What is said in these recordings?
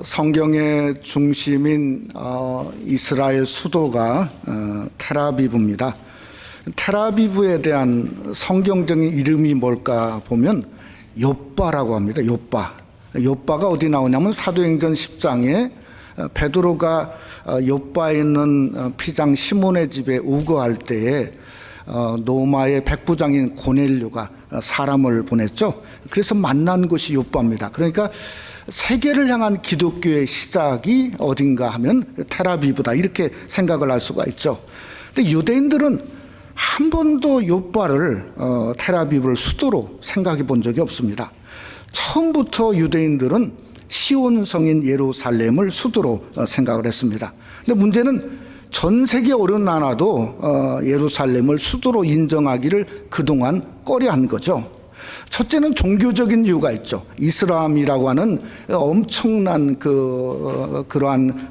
성경의 중심인 이스라엘 수도가 텔아비브입니다. 텔아비브에 대한 성경적인 이름이 뭘까 보면 욥바라고 합니다. 욥바가 어디 나오냐면 사도행전 10장에 베드로가 욥바에 있는 피장 시몬의 집에 우거할 때에 로마의 백부장인 고넬료가 사람을 보냈죠. 그래서 만난 곳이 욥바입니다. 그러니까 세계를 향한 기독교의 시작이 어딘가 하면 텔아비브다, 이렇게 생각을 할 수가 있죠. 근데 유대인들은 한 번도 욥바를 텔아비브를 수도로 생각해 본 적이 없습니다. 처음부터 유대인들은 시온 성인 예루살렘을 수도로 생각을 했습니다. 근데 문제는 전 세계 어느 나라도 예루살렘을 수도로 인정하기를 그동안 꺼려한 거죠. 첫째는 종교적인 이유가 있죠. 이슬람이라고 하는 엄청난 그러한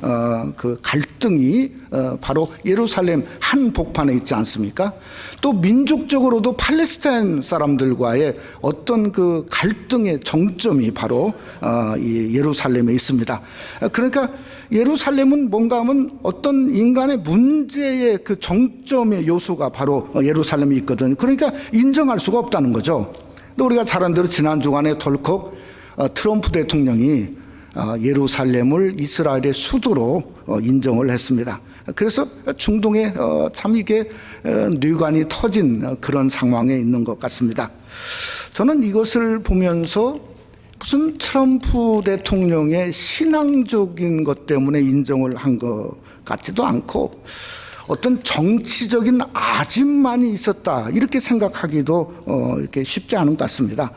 갈등이 바로 예루살렘 한복판에 있지 않습니까? 또 민족적으로도 팔레스타인 사람들과의 어떤 그 갈등의 정점이 바로 이 예루살렘에 있습니다. 그러니까 예루살렘은 뭔가 하면 어떤 인간의 문제의 그 정점의 요소가 바로 예루살렘에 있거든요. 그러니까 인정할 수가 없다는 거죠. 또 우리가 잘 아는 대로 지난 주간에 덜컥 트럼프 대통령이 예루살렘을 이스라엘의 수도로 인정을 했습니다. 그래서 중동에 참 이게 뇌관이 터진 그런 상황에 있는 것 같습니다. 저는 이것을 보면서 무슨 트럼프 대통령의 신앙적인 것 때문에 인정을 한 것 같지도 않고 어떤 정치적인 아집만이 있었다, 이렇게 생각하기도 이렇게 쉽지 않은 것 같습니다.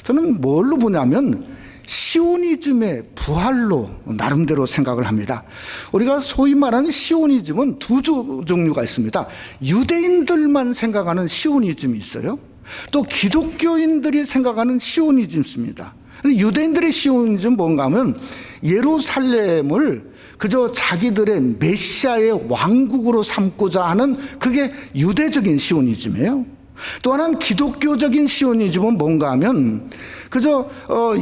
저는 뭘로 보냐면 시오니즘의 부활로 나름대로 생각을 합니다. 우리가 소위 말하는 시오니즘은 두 종류가 있습니다. 유대인들만 생각하는 시오니즘이 있어요. 또 기독교인들이 생각하는 시오니즘이 있습니다. 유대인들의 시오니즘은 뭔가 하면 예루살렘을 그저 자기들의 메시아의 왕국으로 삼고자 하는, 그게 유대적인 시오니즘이에요. 또 하나는 기독교적인 시오니즘은 뭔가 하면 그저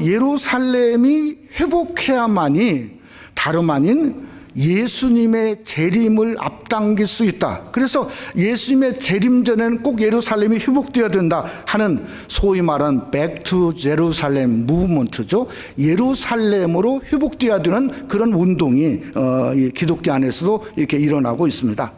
예루살렘이 회복해야만이 다름 아닌 예수님의 재림을 앞당길 수 있다. 그래서 예수님의 재림 전에는 꼭 예루살렘이 회복되어야 된다 하는 소위 말하는 Back to Jerusalem 무브먼트죠. 예루살렘으로 회복되어야 되는 그런 운동이 기독교 안에서도 이렇게 일어나고 있습니다.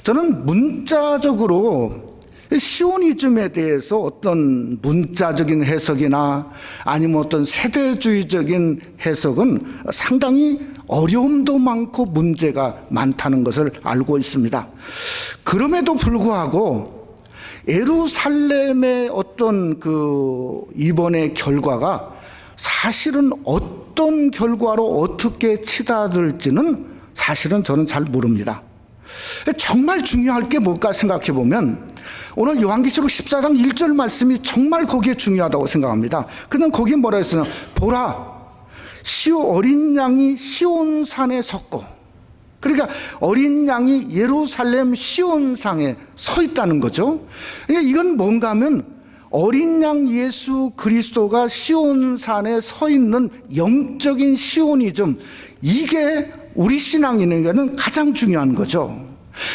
저는 문자적으로 시오니즘에 대해서 어떤 문자적인 해석이나 아니면 어떤 세대주의적인 해석은 상당히 어려움도 많고 문제가 많다는 것을 알고 있습니다. 그럼에도 불구하고 예루살렘의 어떤 이번의 결과가 사실은 어떤 결과로 어떻게 치닫을지는 사실은 저는 잘 모릅니다. 정말 중요할 게 뭘까 생각해 보면 오늘 요한계시록 14장 1절 말씀이 정말 거기에 중요하다고 생각합니다. 그는 거기에 뭐라 했으냐, 보라 어린 양이 시온산에 섰고, 그러니까 어린 양이 예루살렘 시온상에 서 있다는 거죠. 이건 뭔가 하면 어린 양 예수 그리스도가 시온산에 서 있는 영적인 시오니즘, 이게 우리 신앙인에게는 가장 중요한 거죠.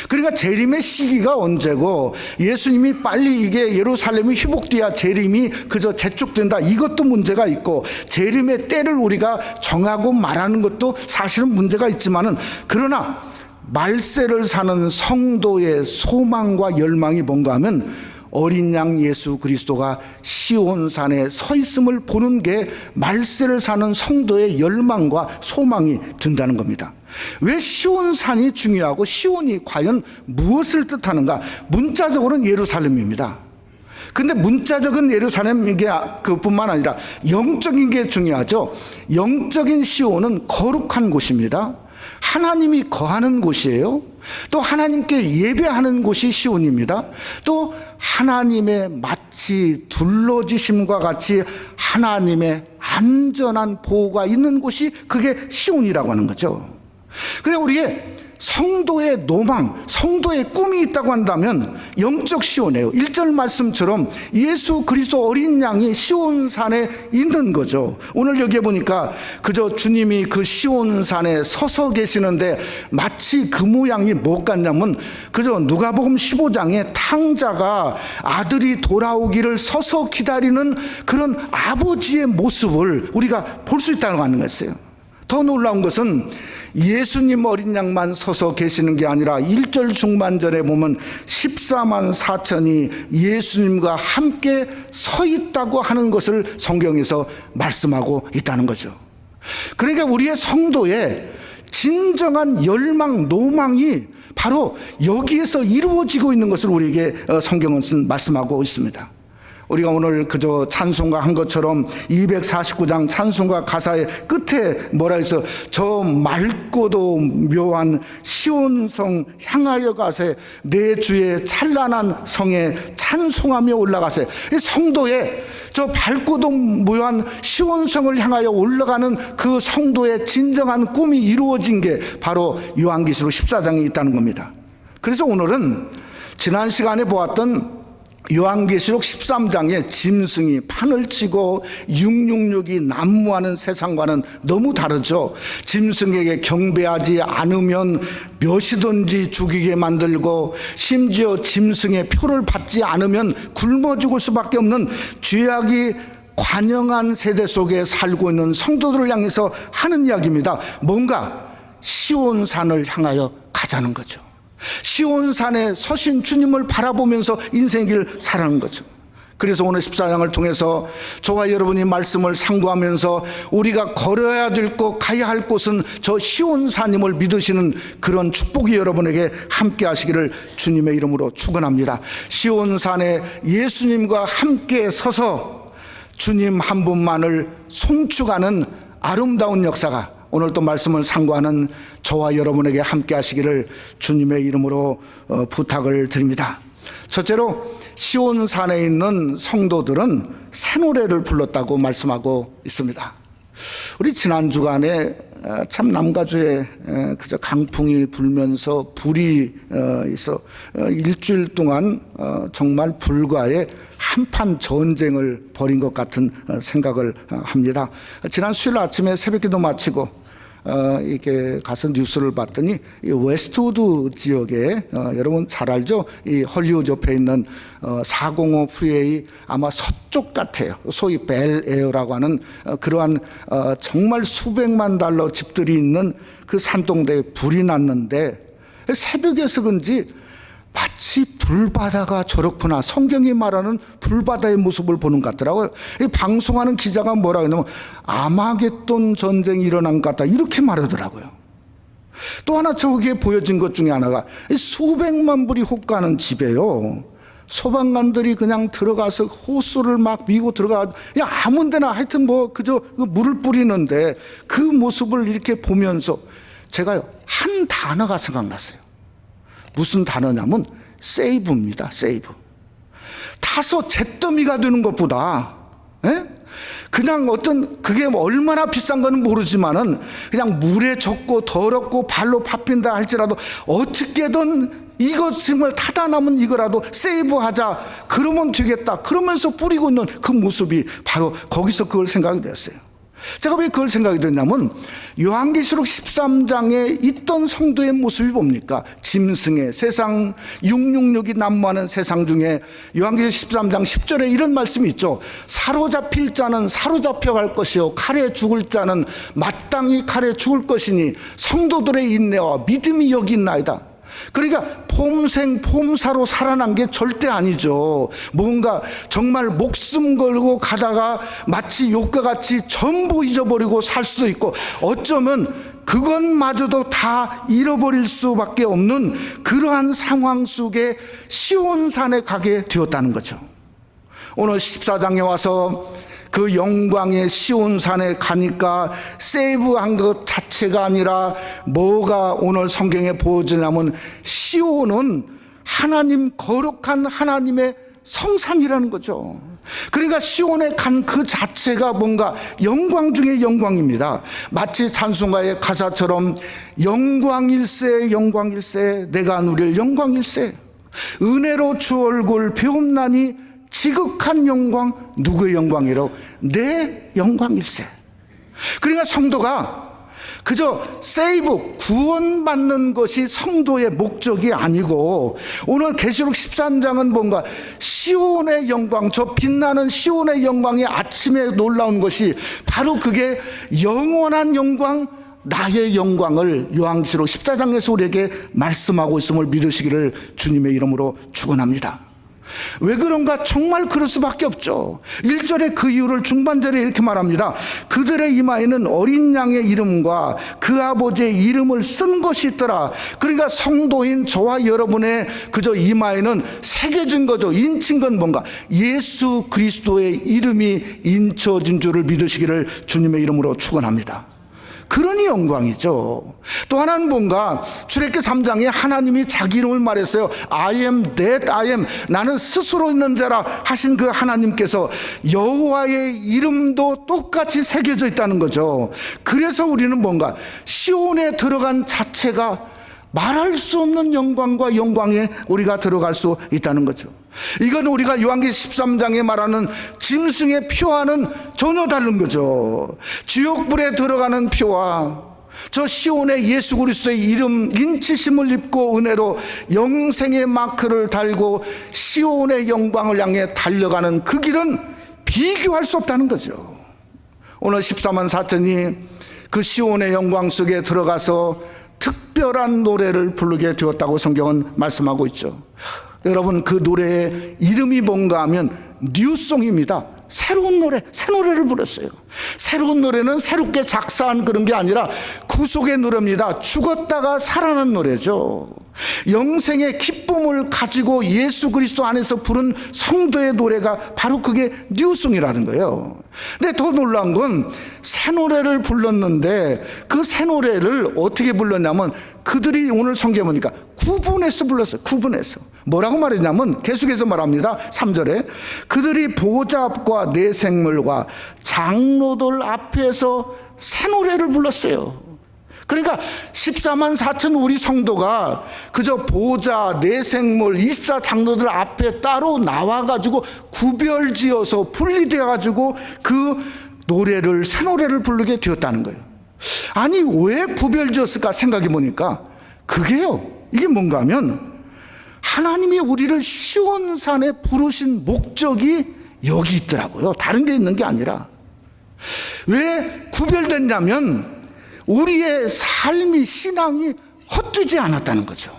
그러니까 재림의 시기가 언제고 예수님이 빨리 이게 예루살렘이 회복돼야 재림이 그저 재촉된다, 이것도 문제가 있고 재림의 때를 우리가 정하고 말하는 것도 사실은 문제가 있지만은, 그러나 말세를 사는 성도의 소망과 열망이 뭔가 하면 어린 양 예수 그리스도가 시온산에 서 있음을 보는 게 말세를 사는 성도의 열망과 소망이 된다는 겁니다. 왜 시온산이 중요하고 시온이 과연 무엇을 뜻하는가? 문자적으로는 예루살렘입니다. 근데 문자적인 예루살렘, 이게 그뿐만 아니라 영적인 게 중요하죠. 영적인 시온은 거룩한 곳입니다. 하나님이 거하는 곳이에요. 또 하나님께 예배하는 곳이 시온입니다. 또 하나님의 마치 둘러주심과 같이 하나님의 안전한 보호가 있는 곳이 그게 시온이라고 하는 거죠. 그래 우리의 성도의 노망, 성도의 꿈이 있다고 한다면 영적 시온이에요. 1절 말씀처럼 예수 그리스도 어린 양이 시온산에 있는 거죠. 오늘 여기에 보니까 그저 주님이 그 시온산에 서서 계시는데 마치 그 모양이 못 같냐면 그저 누가복음 15장에 탕자가 아들이 돌아오기를 서서 기다리는 그런 아버지의 모습을 우리가 볼 수 있다는 거 아니겠어요? 더 놀라운 것은 예수님 어린 양만 서서 계시는 게 아니라 1절 중반절에 보면 14만 4천이 예수님과 함께 서 있다고 하는 것을 성경에서 말씀하고 있다는 거죠. 그러니까 우리의 성도의 진정한 열망, 노망이 바로 여기에서 이루어지고 있는 것을 우리에게 성경은 말씀하고 있습니다. 우리가 오늘 그저 찬송가 한 것처럼 249장 찬송가 가사의 끝에 뭐라 해서 저 맑고도 묘한 시온성 향하여 가세 내 주의 찬란한 성에 찬송하며 올라가세. 성도의 저 밝고도 묘한 시온성을 향하여 올라가는 그 성도의 진정한 꿈이 이루어진 게 바로 요한계시록 14장에 있다는 겁니다. 그래서 오늘은 지난 시간에 보았던 요한계시록 13장에 짐승이 판을 치고 666이 난무하는 세상과는 너무 다르죠. 짐승에게 경배하지 않으면 몇이든지 죽이게 만들고 심지어 짐승의 표를 받지 않으면 굶어 죽을 수밖에 없는 죄악이 관영한 세대 속에 살고 있는 성도들을 향해서 하는 이야기입니다. 뭔가 시온산을 향하여 가자는 거죠. 시온산에 서신 주님을 바라보면서 인생의 길을 살아가는 거죠. 그래서 오늘 14장을 통해서 저와 여러분이 말씀을 상고하면서 우리가 걸어야 될 곳, 가야 할 곳은 저 시온산임을 믿으시는 그런 축복이 여러분에게 함께 하시기를 주님의 이름으로 축원합니다. 시온산에 예수님과 함께 서서 주님 한 분만을 송축하는 아름다운 역사가 오늘 또 말씀을 상고하는 저와 여러분에게 함께 하시기를 주님의 이름으로 부탁을 드립니다. 첫째로 시온산에 있는 성도들은 새 노래를 불렀다고 말씀하고 있습니다. 우리 지난 주간에 참 남가주에 그저 강풍이 불면서 불이 있어 일주일 동안 정말 불과의 한판 전쟁을 벌인 것 같은 생각을 합니다. 지난 수요일 아침에 새벽기도 마치고 이렇게 가서 뉴스를 봤더니 이 웨스트우드 지역에 여러분 잘 알죠? 이 헐리우드 옆에 있는 405 프리웨이 아마 서쪽 같아요. 소위 벨에어라고 하는 그러한 정말 수백만 달러 집들이 있는 그 산동대에 불이 났는데 새벽에서 그런지 마치 불바다가 저렇구나, 성경이 말하는 불바다의 모습을 보는 것 같더라고요. 이 방송하는 기자가 뭐라고 했냐면 아마겟돈 전쟁이 일어난 것 같다 이렇게 말하더라고요. 또 하나 저기에 보여진 것 중에 하나가 수백만 불이 혹가는 집에요, 소방관들이 그냥 들어가서 호수를 막 미고 들어가 아무 데나 하여튼 뭐 그저 물을 뿌리는데 그 모습을 이렇게 보면서 제가요 한 단어가 생각났어요. 무슨 단어냐면 세이브입니다. 세이브. 타서 잿더미가 되는 것보다 그냥 어떤 그게 얼마나 비싼 거는 모르지만은 그냥 물에 젖고 더럽고 발로 밟힌다 할지라도 어떻게든 이것을 타다 남은 이거라도 세이브하자, 그러면 되겠다, 그러면서 뿌리고 있는 그 모습이 바로 거기서 그걸 생각이 됐어요. 제가 왜 그걸 생각이 됐냐면 요한계시록 13장에 있던 성도의 모습이 뭡니까? 짐승의 세상, 666이 난무하는 세상 중에 요한계시록 13장 10절에 이런 말씀이 있죠. 사로잡힐 자는 사로잡혀 갈 것이요 칼에 죽을 자는 마땅히 칼에 죽을 것이니 성도들의 인내와 믿음이 여기 있나이다. 그러니까 폼생 폼사로 살아난 게 절대 아니죠. 뭔가 정말 목숨 걸고 가다가 마치 욕과 같이 전부 잊어버리고 살 수도 있고 어쩌면 그것마저도 다 잃어버릴 수밖에 없는 그러한 상황 속에 시온산에 가게 되었다는 거죠. 오늘 14장에 와서 그 영광의 시온산에 가니까 세이브한 것 자체가 아니라 뭐가 오늘 성경에 보여지냐면 시온은 하나님, 거룩한 하나님의 성산이라는 거죠. 그러니까 시온에 간 그 자체가 뭔가 영광 중의 영광입니다. 마치 찬송가의 가사처럼 영광일세 영광일세 내가 누릴 영광일세 은혜로 주 얼굴 배움나니 지극한 영광 누구의 영광이라고 내 영광일세. 그러니까 성도가 그저 세이브 구원받는 것이 성도의 목적이 아니고 오늘 계시록 13장은 뭔가 시온의 영광, 저 빛나는 시온의 영광이 아침에 놀라운 것이 바로 그게 영원한 영광, 나의 영광을 요한계시록 14장에서 우리에게 말씀하고 있음을 믿으시기를 주님의 이름으로 축원합니다. 왜 그런가? 정말 그럴 수밖에 없죠. 1절에 그 이유를 중반절에 이렇게 말합니다. 그들의 이마에는 어린 양의 이름과 그 아버지의 이름을 쓴 것이 있더라. 그러니까 성도인 저와 여러분의 그저 이마에는 새겨진 거죠. 인친 건 뭔가 예수 그리스도의 이름이 인쳐진 줄을 믿으시기를 주님의 이름으로 축원합니다. 그러니 영광이죠. 또 하나는 뭔가 출애굽기 3장에 하나님이 자기 이름을 말했어요. I am that I am. 나는 스스로 있는 자라 하신 그 하나님께서 여호와의 이름도 똑같이 새겨져 있다는 거죠. 그래서 우리는 뭔가 시온에 들어간 자체가 말할 수 없는 영광과 영광에 우리가 들어갈 수 있다는 거죠. 이건 우리가 요한계시록 13장에 말하는 짐승의 표와는 전혀 다른 거죠. 지옥불에 들어가는 표와 저 시온의 예수 그리스도의 이름 인치심을 입고 은혜로 영생의 마크를 달고 시온의 영광을 향해 달려가는 그 길은 비교할 수 없다는 거죠. 오늘 14만 4천이 그 시온의 영광 속에 들어가서 특별한 노래를 부르게 되었다고 성경은 말씀하고 있죠. 여러분, 그 노래의 이름이 뭔가 하면 뉴송입니다. 새로운 노래, 새 노래를 불렀어요. 새로운 노래는 새롭게 작사한 그런 게 아니라 구속의 노래입니다. 죽었다가 살아난 노래죠. 영생의 기쁨을 가지고 예수 그리스도 안에서 부른 성도의 노래가 바로 그게 뉴송이라는 거예요. 근데 더 놀라운 건 새 노래를 불렀는데 그 새 노래를 어떻게 불렀냐면 그들이 오늘 성경에 보니까 구분해서 불렀어요. 구분해서. 뭐라고 말했냐면 계속해서 말합니다. 3절에 그들이 보좌 앞과 내 생물과 장로들 앞에서 새 노래를 불렀어요. 그러니까 14만 4천 우리 성도가 그저 보좌, 내 생물, 24 장로들 앞에 따로 나와가지고 구별지어서 분리되어가지고 그 노래를, 새 노래를 부르게 되었다는 거예요. 아니, 왜 구별지었을까 생각해 보니까 그게요, 이게 뭔가 하면 하나님이 우리를 시온산에 부르신 목적이 여기 있더라고요. 다른 데 있는 게 아니라. 왜 구별됐냐면 우리의 삶이, 신앙이 헛되지 않았다는 거죠.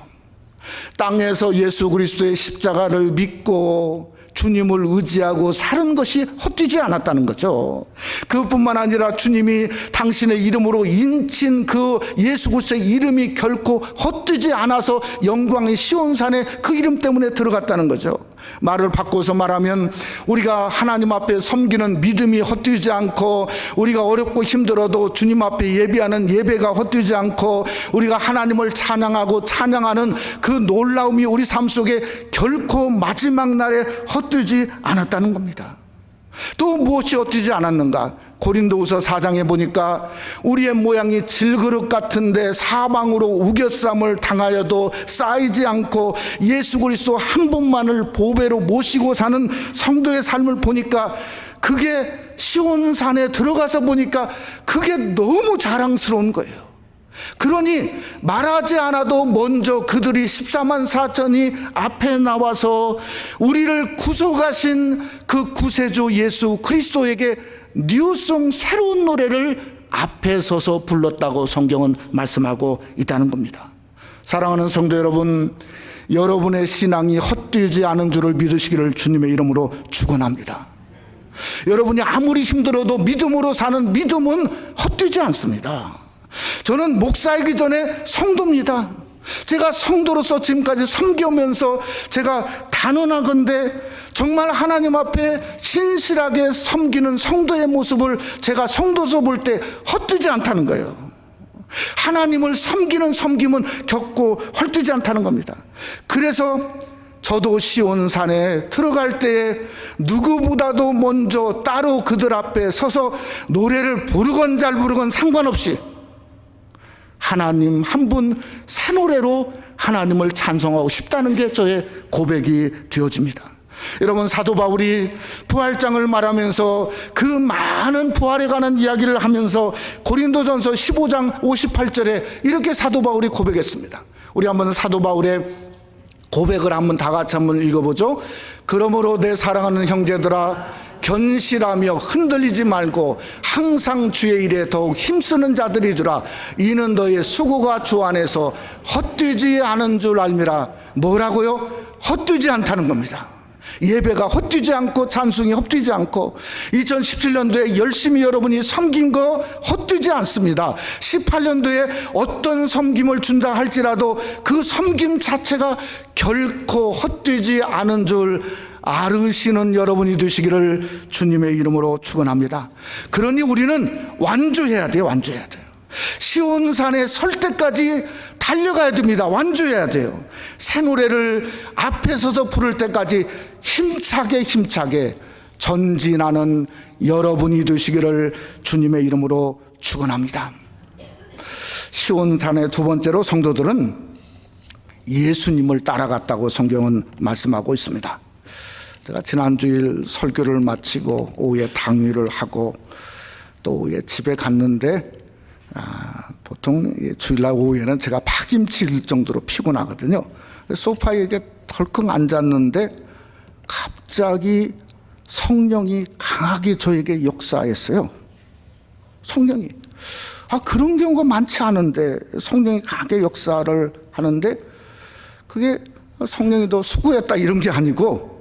땅에서 예수 그리스도의 십자가를 믿고 주님을 의지하고 사는 것이 헛되지 않았다는 거죠. 그것뿐만 아니라 주님이 당신의 이름으로 인친 그 예수 그리스도의 이름이 결코 헛되지 않아서 영광의 시온산에 그 이름 때문에 들어갔다는 거죠. 말을 바꿔서 말하면 우리가 하나님 앞에 섬기는 믿음이 헛되지 않고 우리가 어렵고 힘들어도 주님 앞에 예배하는 예배가 헛되지 않고 우리가 하나님을 찬양하고 찬양하는 그 놀라움이 우리 삶 속에 결코 마지막 날에 헛되지 않았다는 겁니다. 또 무엇이 헛되지 않았는가? 고린도후서 4장에 보니까 우리의 모양이 질그릇 같은데 사방으로 우겨쌈을 당하여도 쌓이지 않고 예수 그리스도 한 분만을 보배로 모시고 사는 성도의 삶을 보니까 그게 시온산에 들어가서 보니까 그게 너무 자랑스러운 거예요. 그러니 말하지 않아도 먼저 그들이 14만 4천이 앞에 나와서 우리를 구속하신 그 구세주 예수 그리스도에게 뉴송, 새로운 노래를 앞에 서서 불렀다고 성경은 말씀하고 있다는 겁니다. 사랑하는 성도 여러분, 여러분의 신앙이 헛되지 않은 줄을 믿으시기를 주님의 이름으로 축원합니다. 여러분이 아무리 힘들어도 믿음으로 사는 믿음은 헛되지 않습니다. 저는 목사이기 전에 성도입니다. 제가 성도로서 지금까지 섬기면서 제가 단언하건대 정말 하나님 앞에 신실하게 섬기는 성도의 모습을 제가 성도서 볼 때 헛되지 않다는 거예요. 하나님을 섬기는 섬김은 결코 헛되지 않다는 겁니다. 그래서 저도 시온산에 들어갈 때에 누구보다도 먼저 따로 그들 앞에 서서 노래를 부르건 잘 부르건 상관없이 하나님 한 분 새 노래로 하나님을 찬송하고 싶다는 게 저의 고백이 되어집니다. 여러분, 사도 바울이 부활장을 말하면서 그 많은 부활에 관한 이야기를 하면서 고린도전서 15장 58절에 이렇게 사도 바울이 고백했습니다. 우리 한번 사도 바울의 고백을 한번 다 같이 한번 읽어보죠. 그러므로 내 사랑하는 형제들아, 견실하며 흔들리지 말고 항상 주의 일에 더욱 힘쓰는 자들이더라. 이는 너의 수고가 주 안에서 헛되지 않은 줄 알미라. 뭐라고요? 헛되지 않다는 겁니다. 예배가 헛되지 않고 찬송이 헛되지 않고 2017년도에 열심히 여러분이 섬긴 거 헛되지 않습니다. 18년도에 어떤 섬김을 준다 할지라도 그 섬김 자체가 결코 헛되지 않은 줄 알으시는 여러분이 되시기를 주님의 이름으로 축원합니다. 그러니 우리는 완주해야 돼요. 완주해야 돼요. 시온산에 설 때까지 달려가야 됩니다. 완주해야 돼요. 새 노래를 앞에 서서 부를 때까지 힘차게 전진하는 여러분이 되시기를 주님의 이름으로 축원합니다. 시온산의 두 번째로 성도들은 예수님을 따라갔다고 성경은 말씀하고 있습니다. 제가 지난주일 설교를 마치고 오후에 당위를 하고 또 오후에 집에 갔는데 보통 주일날 오후에는 제가 파김칠 정도로 피곤하거든요. 소파에 이렇게 덜컹 앉았는데 갑자기 성령이 강하게 저에게 역사했어요. 성령이. 그런 경우가 많지 않은데 성령이 강하게 역사를 하는데 그게 성령이 더 수고했다 이런 게 아니고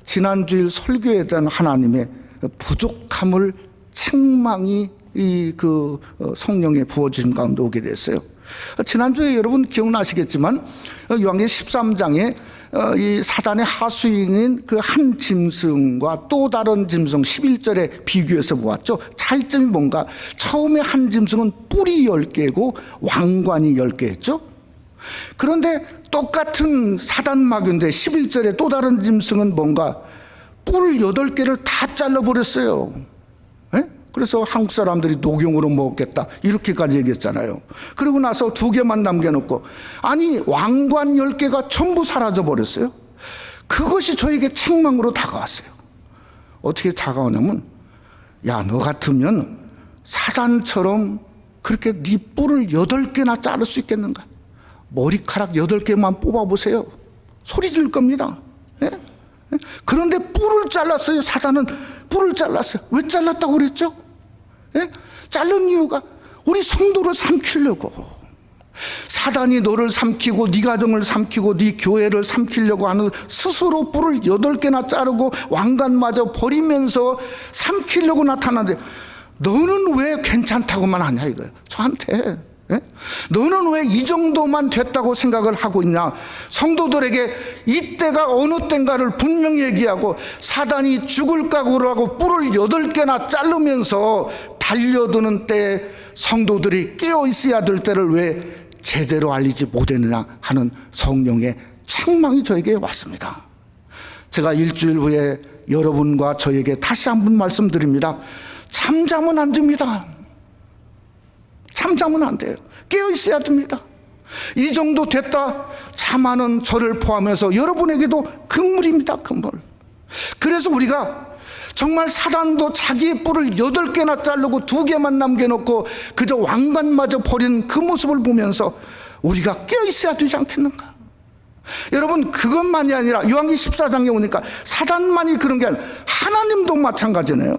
지난주일 설교에 대한 하나님의 부족함을 책망이 성령의 부어진 가운데 오게 됐어요. 지난주에 여러분 기억나시겠지만 요한계시록 13장에 이 사단의 하수인인 그 한 짐승과 또 다른 짐승 11절에 비교해서 보았죠. 차이점이 뭔가? 처음에 한 짐승은 뿔이 10개고 왕관이 10개였죠. 그런데 똑같은 사단마귀인데 11절에 또 다른 짐승은 뭔가? 뿔 8개를 다 잘라버렸어요. 그래서 한국 사람들이 녹용으로 먹겠다 이렇게까지 얘기했잖아요. 그리고 나서 2개만 남겨놓고 아니 왕관 10개가 전부 사라져버렸어요. 그것이 저에게 책망으로 다가왔어요. 어떻게 다가오냐면 야, 너 같으면 사단처럼 그렇게 네 뿔을 8개나 자를 수 있겠는가? 머리카락 8개만 뽑아보세요. 소리 질 겁니다. 그런데 뿔을 잘랐어요. 사단은 뿔을 잘랐어요. 왜 잘랐다고 그랬죠? 자른 이유가 우리 성도를 삼키려고. 사단이 너를 삼키고 네 가정을 삼키고 네 교회를 삼키려고 하는 스스로 뿔을 8개나 자르고 왕관마저 버리면서 삼키려고 나타나는데 너는 왜 괜찮다고만 하냐 이거예요. 저한테. 너는 왜 이 정도만 됐다고 생각을 하고 있냐? 성도들에게 이때가 어느 때인가를 분명히 얘기하고 사단이 죽을 각오를 하고 뿔을 8개나 자르면서 달려드는 때에 성도들이 깨어 있어야 될 때를 왜 제대로 알리지 못했느냐 하는 성령의 책망이 저에게 왔습니다. 제가 일주일 후에 여러분과 저에게 다시 한번 말씀드립니다. 잠자면 안 됩니다. 잠자면 안 돼요. 깨어 있어야 됩니다. 이 정도 됐다 잠하는 저를 포함해서 여러분에게도 금물입니다. 금물. 그래서 우리가 정말 사단도 자기의 뿔을 8개나 자르고 2개만 남겨놓고 그저 왕관마저 버린 그 모습을 보면서 우리가 깨어 있어야 되지 않겠는가? 여러분, 그것만이 아니라 요한계시록 14장에 오니까 사단만이 그런 게 아니라 하나님도 마찬가지네요.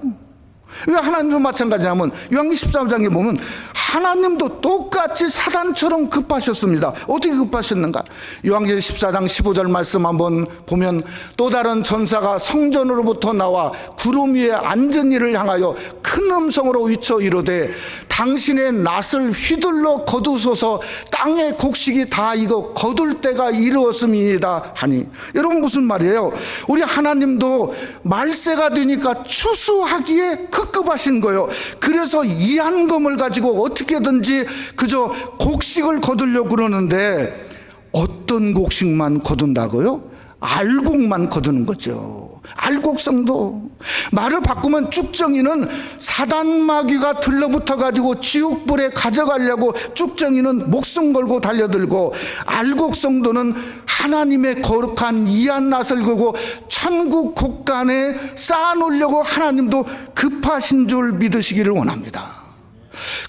왜 하나님도 마찬가지냐면 요한계시록 13장에 보면 하나님도 똑같이 사단처럼 급하셨습니다. 어떻게 급하셨는가? 요한계시록 14장 15절 말씀 한번 보면 또 다른 전사가 성전으로부터 나와 구름 위에 앉은 이를 향하여 큰 음성으로 외쳐 이르되 당신의 낫을 휘둘러 거두소서 땅의 곡식이 다 익어 거둘 때가 이르렀음이다 하니. 여러분, 무슨 말이에요? 우리 하나님도 말세가 되니까 추수하기에 급급하신 거예요. 그래서 이 한검을 가지고 어떻게든지 그저 곡식을 거두려고 그러는데 어떤 곡식만 거둔다고요? 알곡만 거두는 거죠. 알곡성도. 말을 바꾸면 쭉정이는 사단 마귀가 들러붙어 가지고 지옥불에 가져가려고 쭉정이는 목숨 걸고 달려들고, 알곡성도는 하나님의 거룩한 이한낫을 그고 천국 곳간에 쌓아놓으려고 하나님도 급하신 줄 믿으시기를 원합니다.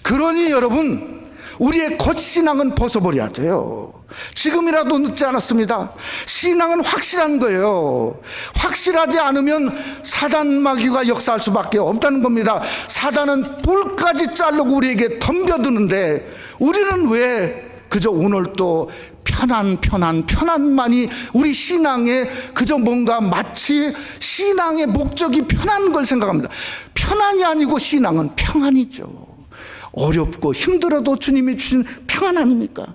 그러니 여러분, 우리의 겉신앙은 벗어버려야 돼요. 지금이라도 늦지 않았습니다. 신앙은 확실한 거예요. 확실하지 않으면 사단 마귀가 역사할 수밖에 없다는 겁니다. 사단은 뿔까지 자르고 우리에게 덤벼드는데, 우리는 왜 그저 오늘 또 편안만이 우리 신앙에 그저 뭔가 마치 신앙의 목적이 편한 걸 생각합니다. 편안이 아니고 신앙은 평안이죠. 어렵고 힘들어도 주님이 주신 평안 아닙니까?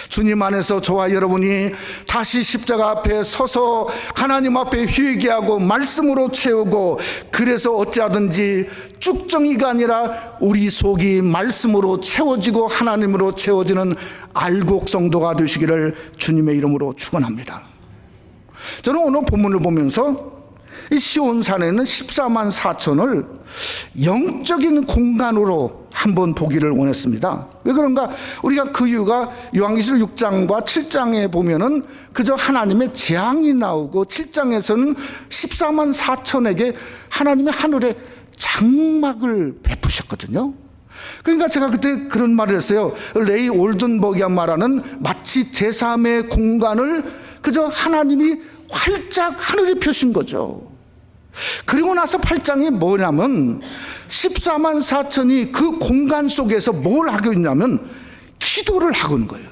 주님 안에서 저와 여러분이 다시 십자가 앞에 서서 하나님 앞에 회개하고 말씀으로 채우고, 그래서 어찌하든지 쭉정이가 아니라 우리 속이 말씀으로 채워지고 하나님으로 채워지는 알곡성도가 되시기를 주님의 이름으로 축원합니다. 저는 오늘 본문을 보면서 이 시온산에는 14만 4천을 영적인 공간으로 한번 보기를 원했습니다. 왜 그런가? 우리가 그 이유가 요한계시록 6장과 7장에 보면은 그저 하나님의 재앙이 나오고, 7장에서는 14만 4천에게 하나님의 하늘에 장막을 베푸셨거든요. 그러니까 제가 그때 그런 말을 했어요. 레이 올든버기가 말하는 마치 제3의 공간을 그저 하나님이 활짝 하늘에 펴신 거죠. 그리고 나서 8장이 뭐냐면 14만 4천이 그 공간 속에서 뭘 하고 있냐면 기도를 하고 있는 거예요.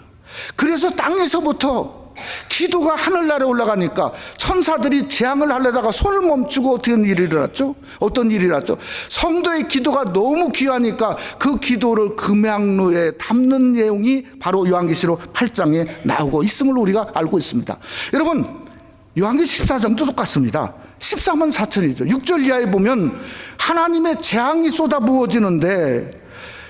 그래서 땅에서부터 기도가 하늘나라에 올라가니까 천사들이 재앙을 하려다가 손을 멈추고 어떤 일이 일어났죠? 어떤 일이 일어났죠? 성도의 기도가 너무 귀하니까 그 기도를 금양로에 담는 내용이 바로 요한계시록 8장에 나오고 있음을 우리가 알고 있습니다. 여러분, 요한계시록 14장도 똑같습니다. 14만 4천이죠. 6절 이하에 보면 하나님의 재앙이 쏟아부어지는데,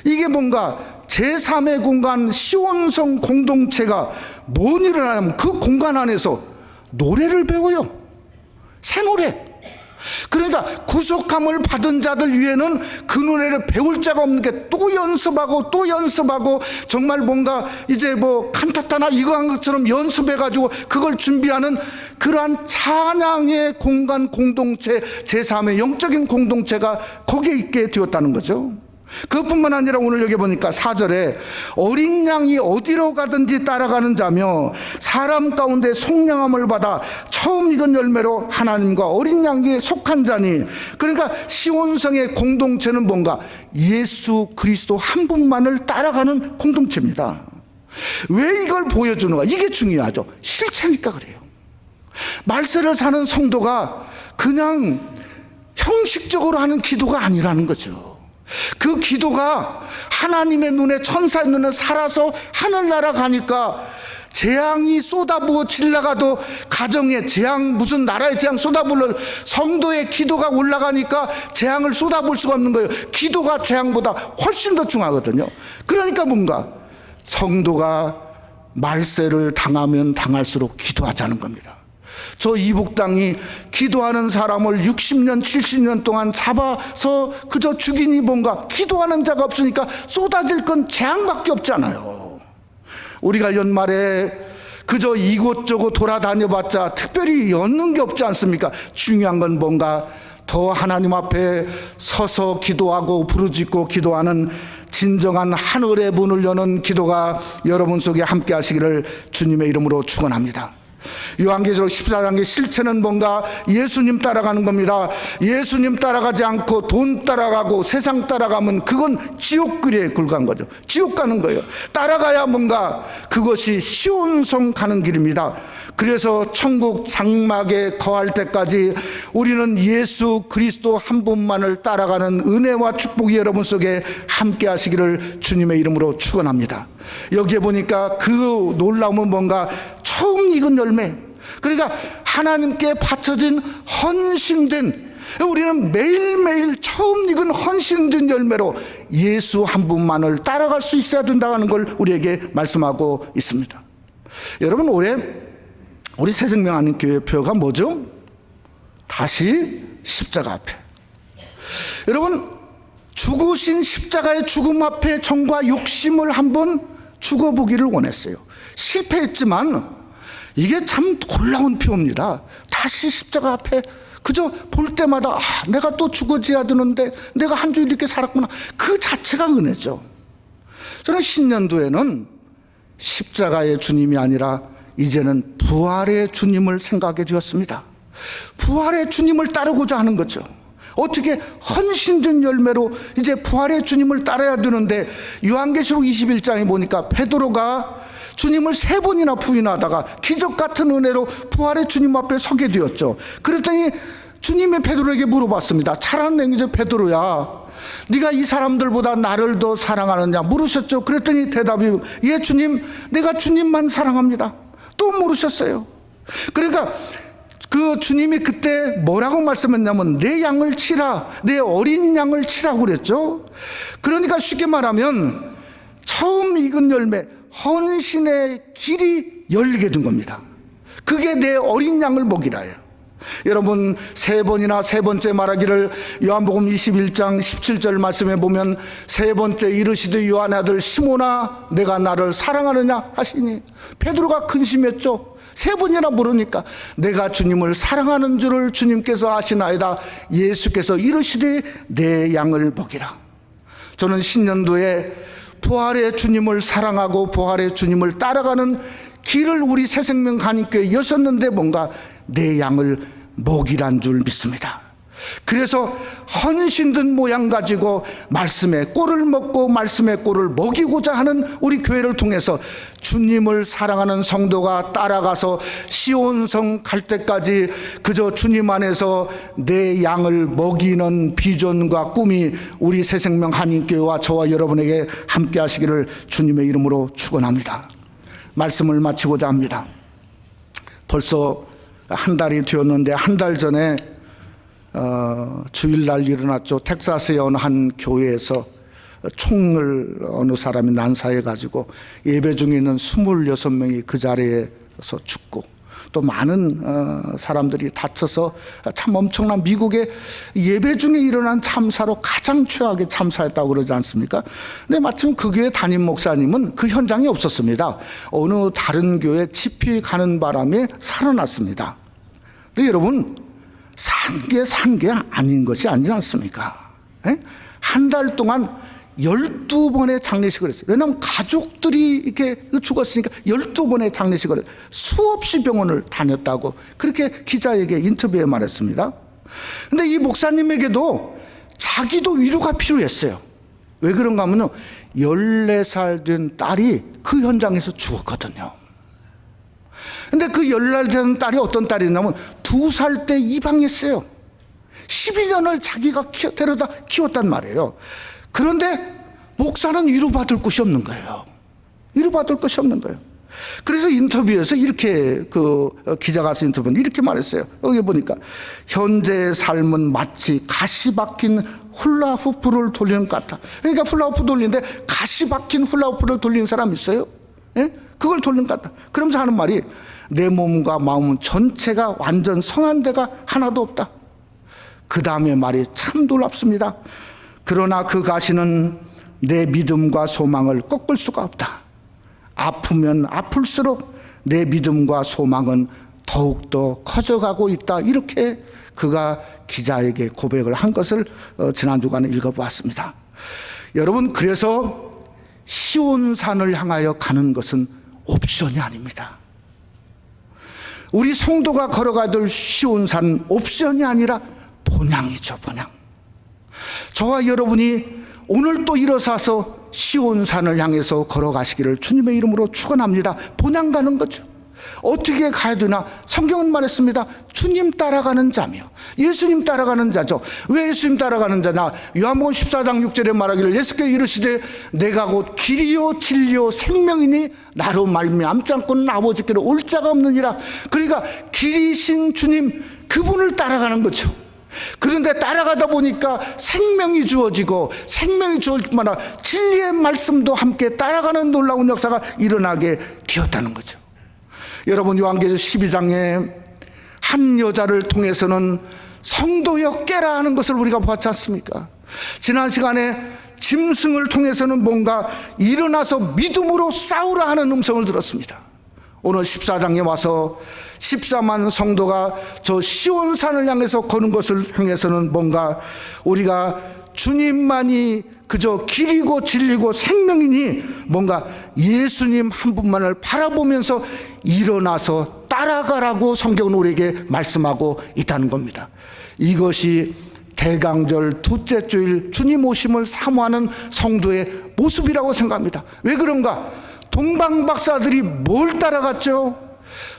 이게 뭔가 제3의 공간 시온성 공동체가 뭔 일을 하냐면 그 공간 안에서 노래를 배워요. 새 노래. 그러니까 구속함을 받은 자들 위에는 그 노래를 배울 자가 없는 게 또 연습하고 또 연습하고, 정말 뭔가 이제 뭐 칸타타나 이거 한 것처럼 연습해가지고 그걸 준비하는 그러한 찬양의 공간 공동체, 제3의 영적인 공동체가 거기에 있게 되었다는 거죠. 그것뿐만 아니라 오늘 여기 보니까 4절에 어린 양이 어디로 가든지 따라가는 자며 사람 가운데 속량함을 받아 처음 익은 열매로 하나님과 어린 양에 속한 자니. 그러니까 시온성의 공동체는 뭔가 예수 그리스도 한 분만을 따라가는 공동체입니다. 왜 이걸 보여주는가? 이게 중요하죠. 실체니까 그래요. 말세를 사는 성도가 그냥 형식적으로 하는 기도가 아니라는 거죠. 그 기도가 하나님의 눈에, 천사의 눈에 살아서 하늘나라 가니까 재앙이 쏟아부어 질러가도, 가정에 재앙, 무슨 나라의 재앙 쏟아부을 성도의 기도가 올라가니까 재앙을 쏟아부을 수가 없는 거예요. 기도가 재앙보다 훨씬 더 중요하거든요. 그러니까 뭔가 성도가 말세를 당하면 당할수록 기도하자는 겁니다. 저 이북 땅이 기도하는 사람을 60년 70년 동안 잡아서 그저 죽이니 뭔가 기도하는 자가 없으니까 쏟아질 건 재앙밖에 없잖아요. 우리가 연말에 그저 이곳저곳 돌아다녀봤자 특별히 얻는 게 없지 않습니까? 중요한 건 뭔가 더 하나님 앞에 서서 기도하고 부르짖고 기도하는 진정한 하늘의 문을 여는 기도가 여러분 속에 함께 하시기를 주님의 이름으로 축원합니다. 요한계시록 14장의 실체는 뭔가 예수님 따라가는 겁니다. 예수님 따라가지 않고 돈 따라가고 세상 따라가면 그건 지옥길에 불과한 거죠. 지옥 가는 거예요. 따라가야 뭔가 그것이 시온성 가는 길입니다. 그래서 천국 장막에 거할 때까지 우리는 예수 그리스도 한 분만을 따라가는 은혜와 축복이 여러분 속에 함께 하시기를 주님의 이름으로 축원합니다. 여기에 보니까 그 놀라움은 뭔가 처음 익은 열매, 그러니까 하나님께 바쳐진 헌신된, 우리는 매일매일 처음 익은 헌신된 열매로 예수 한 분만을 따라갈 수 있어야 된다는 걸 우리에게 말씀하고 있습니다. 여러분, 올해 우리 새생명 안인교회 표가 뭐죠? 다시 십자가 앞에. 여러분, 죽으신 십자가의 죽음 앞에 정과 욕심을 한번 죽어보기를 원했어요. 실패했지만 이게 참 놀라운 표입니다. 다시 십자가 앞에 그저 볼 때마다 내가 또 죽어져야 되는데 내가 한 주 이렇게 살았구나. 그 자체가 은혜죠. 저는 신년도에는 십자가의 주님이 아니라 이제는 부활의 주님을 생각하게 되었습니다. 부활의 주님을 따르고자 하는 거죠. 어떻게 헌신된 열매로 이제 부활의 주님을 따라야 되는데, 요한계시록 21장에 보니까 베드로가 주님을 3번이나 부인하다가 기적 같은 은혜로 부활의 주님 앞에 서게 되었죠. 그랬더니 주님이 베드로에게 물어봤습니다. 잘하는 얘기죠. 베드로야, 네가 이 사람들보다 나를 더 사랑하느냐 물으셨죠. 그랬더니 대답이 예 주님, 내가 주님만 사랑합니다. 또 물으셨어요. 그러니까 그 주님이 그때 뭐라고 말씀했냐면 내 양을 치라, 내 어린 양을 치라고 그랬죠. 그러니까 쉽게 말하면 처음 익은 열매, 헌신의 길이 열리게 된 겁니다. 그게 내 어린 양을 먹이라요. 여러분, 3번이나 세 번째 말하기를 요한복음 21장 17절 말씀에 보면 3번째 이르시되 요한의 아들 시몬아 내가 나를 사랑하느냐 하시니 베드로가 근심했죠. 3번이나 물으니까 내가 주님을 사랑하는 줄을 주님께서 아시나이다. 예수께서 이르시되 내 양을 먹이라. 저는 신년도에 부활의 주님을 사랑하고 부활의 주님을 따라가는 길을 우리 새생명 간입교회에 여셨는데 뭔가 내 양을 먹이란 줄 믿습니다. 그래서 헌신된 모양 가지고 말씀의 꼴을 먹고 말씀의 꼴을 먹이고자 하는 우리 교회를 통해서 주님을 사랑하는 성도가 따라가서 시온성 갈 때까지 그저 주님 안에서 내 양을 먹이는 비전과 꿈이 우리 새생명 한인교회와 저와 여러분에게 함께 하시기를 주님의 이름으로 축원합니다. 말씀을 마치고자 합니다. 벌써 한 달이 되었는데 한 달 전에 주일날 일어났죠. 텍사스의 어느 한 교회에서 총을 어느 사람이 난사해 가지고 예배 중에 있는 26명이 그 자리에서 죽고 또 많은 사람들이 다쳐서 참 엄청난 미국의 예배 중에 일어난 참사로 가장 최악의 참사였다고 그러지 않습니까? 근데 마침 그 교회 담임 목사님은 그 현장에 없었습니다. 어느 다른 교회 집회 가는 바람에 살아났습니다. 근데 여러분, 산 게 아닌 것이 아니지 않습니까? 한 달 동안 12번의 장례식을 했어요. 왜냐하면 가족들이 이렇게 죽었으니까 12번의 장례식을 했어요. 수없이 병원을 다녔다고 그렇게 기자에게 인터뷰에 말했습니다. 근데 이 목사님에게도 자기도 위로가 필요했어요. 왜 그런가 하면요, 14살 된 딸이 그 현장에서 죽었거든요. 근데 그 14살 된 딸이 어떤 딸이냐면 2살 때 입양했어요. 12년을 자기가 데려다 키웠단 말이에요. 그런데 목사는 위로받을 곳이 없는 거예요. 위로받을 곳이 없는 거예요. 그래서 인터뷰에서 이렇게 기자가 한 인터뷰는 이렇게 말했어요. 여기 보니까 현재의 삶은 마치 가시 박힌 훌라후프를 돌리는 것 같다. 그러니까 훌라후프 돌리는데 가시 박힌 훌라후프를 돌리는 사람 있어요? 예? 그걸 돌리는 것 같다. 그러면서 하는 말이 내 몸과 마음 전체가 완전 성한 데가 하나도 없다. 그 다음에 말이 참 놀랍습니다. 그러나 그 가시는 내 믿음과 소망을 꺾을 수가 없다. 아프면 아플수록 내 믿음과 소망은 더욱더 커져가고 있다. 이렇게 그가 기자에게 고백을 한 것을 지난 주간에 읽어보았습니다. 여러분, 그래서 시온산을 향하여 가는 것은 옵션이 아닙니다. 우리 성도가 걸어가야 될 시온산 옵션이 아니라 본향이죠, 본향. 저와 여러분이 오늘 또 일어서서 시온산을 향해서 걸어가시기를 주님의 이름으로 축원합니다. 본향 가는 거죠. 어떻게 가야 되나? 성경은 말했습니다. 주님 따라가는 자며 예수님 따라가는 자죠. 왜 예수님 따라가는 자냐? 요한복음 14장 6절에 말하기를 예수께서 이르시되 내가 곧 길이요 진리요 생명이니 나로 말미암지 않고는 아버지께로 올 자가 없느니라. 그러니까 길이신 주님, 그분을 따라가는 거죠. 그런데 따라가다 보니까 생명이 주어지고 생명이 주어질 뿐만 아니라 진리의 말씀도 함께 따라가는 놀라운 역사가 일어나게 되었다는 거죠. 여러분, 요한계시록 12장에 한 여자를 통해서는 성도여 깨라 하는 것을 우리가 보았지 않습니까? 지난 시간에 짐승을 통해서는 뭔가 일어나서 믿음으로 싸우라 하는 음성을 들었습니다. 오늘 14장에 와서 14만 성도가 저 시온산을 향해서 거는 것을 향해서는 뭔가 우리가 주님만이 그저 길이고 진리고 생명이니 뭔가 예수님 한 분만을 바라보면서 일어나서 따라가라고 성경은 우리에게 말씀하고 있다는 겁니다. 이것이 대강절 둘째 주일 주님 오심을 사모하는 성도의 모습이라고 생각합니다. 왜 그런가? 동방박사들이 뭘 따라갔죠?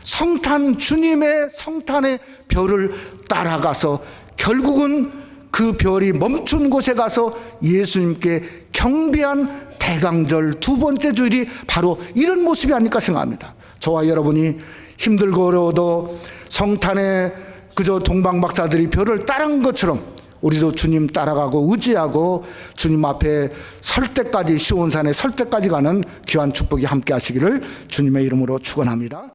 성탄, 주님의 성탄의 별을 따라가서 결국은 그 별이 멈춘 곳에 가서 예수님께 경배한 대강절 두 번째 주일이 바로 이런 모습이 아닐까 생각합니다. 저와 여러분이 힘들고 어려워도 성탄에 그저 동방박사들이 별을 따라간 것처럼 우리도 주님 따라가고 의지하고 주님 앞에 설 때까지, 시온산에 설 때까지 가는 귀한 축복이 함께 하시기를 주님의 이름으로 축원합니다.